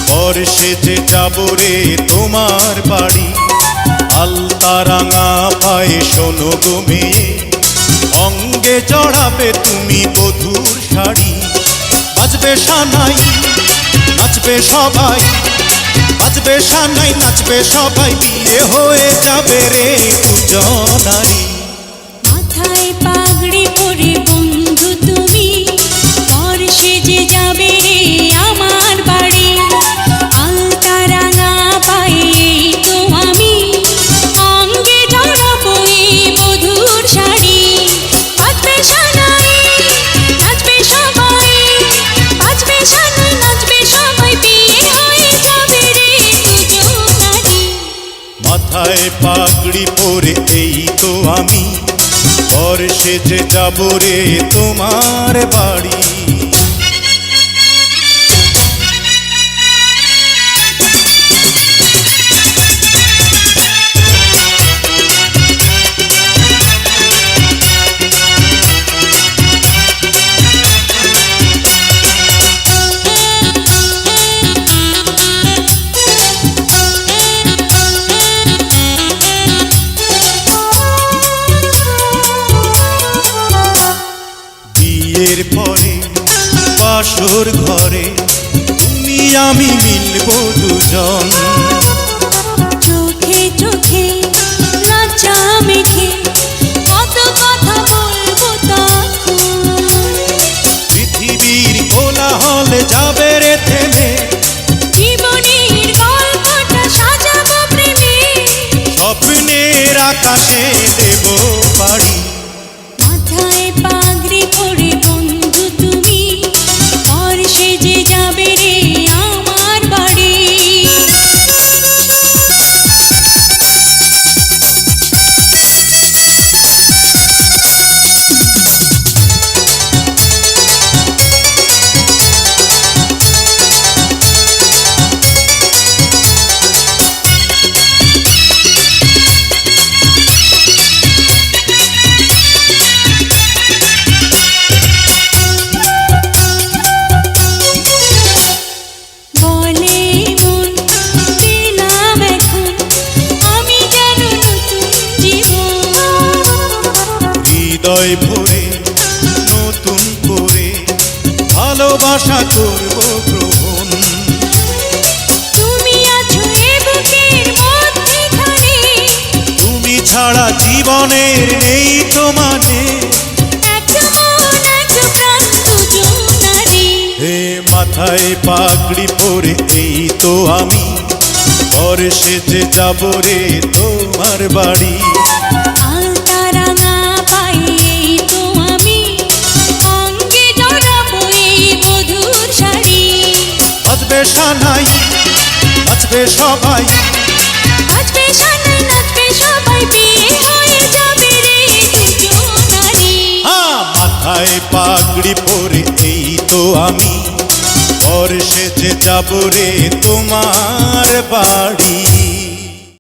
বর সেজে যাব রে তোমার বাড়ি। আলতা রাঙা পায়ে শোনো গো মেয়ে, অঙ্গে জড়াবে তুমি বধূর শাড়ি। বাজবে সানাই নাচবে সবাই, বাজবে সানাই নাচবে সবাই, বিয়ে হয়ে যাবে রে দুজনারি। মাথায় পাগড়ি পরে বন্ধু তুমি, বর সেজে যাবে রে আমার বাড়ি। আলতা রাঙা পায়ে তো আমি, অঙ্গে জড়াবো এই বধূর শাড়ি। বাজবে সানাই নাচবে সবাই, বাজবে সানাই নাচবে সবাই, বিয়ে হয়ে যাবে রে দুজনারি। মাথায় পাগড়ি পরে এই তো আমি, বর সেজে যাব রে তোমার বাড়ি। বিয়ের পরে বাসর ঘরে তুমি আমি মিলবো দুজন। চোখে চোখে লজ্জা মেখে কত কথা বলবো তখন। পৃথিবীর কোলাহলে যাবে রে থেমে, জীবনের গল্পটা সাজাবো প্রেমে, স্বপ্নের আকাশে দেব পাড়ি। মাথায় পাগড়ি পরে বন্ধু তুমি, বর সেজে যাবে রে আমার বাড়ি। বলে মন দিলাম এখন আমি যেন নতুন জীবন। হৃদয় ভরে নতুন করে ভালোবাসা করব গ্রহণ। তুমি আছো এ বুকের মধ্যেখানে, তুমি ছাড়া জীবনের নেই তো মানে। এক মন এক প্রাণ দুজনারি। হে মাথায় পাগড়ি পরে এই তো আমি, বর সেজে যাব রে তোমার বাড়ি। আলতা রাঙা পায়ে তো আমি, অঙ্গে জড়াবো এই বধূর শাড়ি। বাজবে সানাই নাচবে সবাই, বাজবে সানাই নাচবে সবাই, বিয়ে হয়ে যাবে রে দুজনারি। মাথায় পাগড়ি পরে এই তো আমি, বর সেজে যাব রে তোমার বাড়ি।